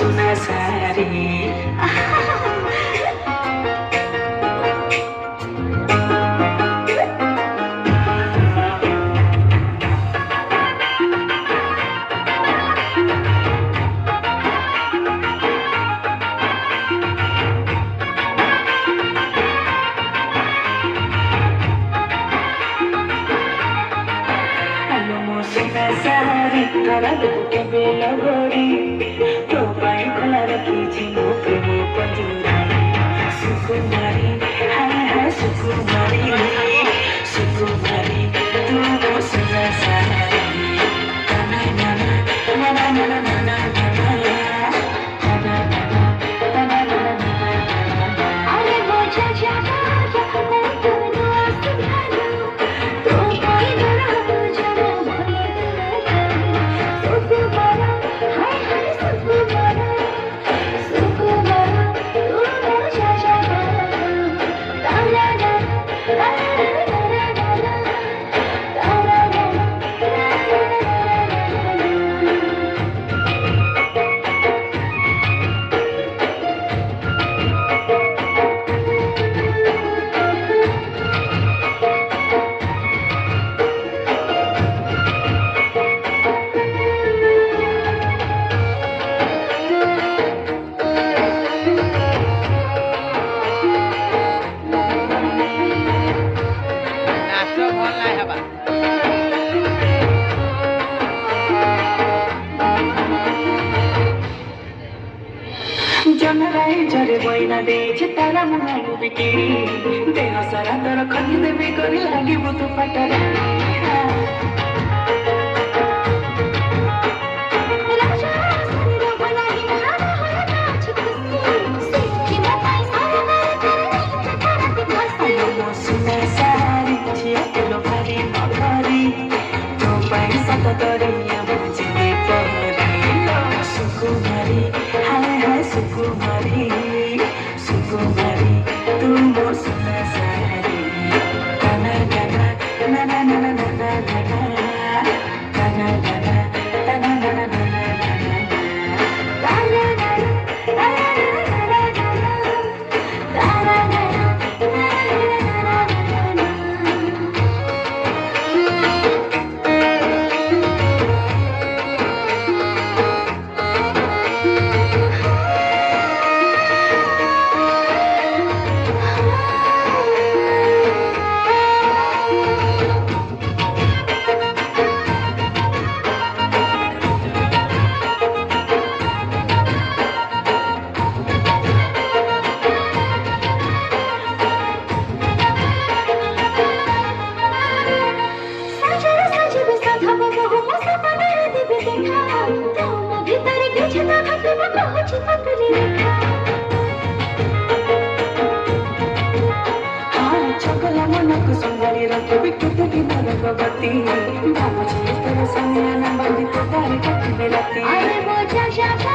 सुना सारी सारी तरह के बेला गोरी तो पाई खुला रखी थी वो प्रेम पंजूरी सुकुमारी हाय हाय सुकुमारी सुकुमारी तू वो सुना सारी ना ना ना ना ना ना ना ना जनराई जरे बइना देछ तारा मुहानु बिकिरी देह सारा तर खनि देबे करी लागि बुतु पटरा सुना सारी छिया केलो भारी मखरी तो पैसा त दरिया बुझिने परी सुकुमारी हाय हाय सुकुमारी सुकुमारी तू मो सुना सारी गाना गाना ना ना ना ना ना ना गाना गाना ना ना ना ना चकला मनको संगाली रखे बिकुत दिनर गगति बाबु छी तेरो समियाना बन्दी तो तारे कति बेलाती अरे बोझा शाखा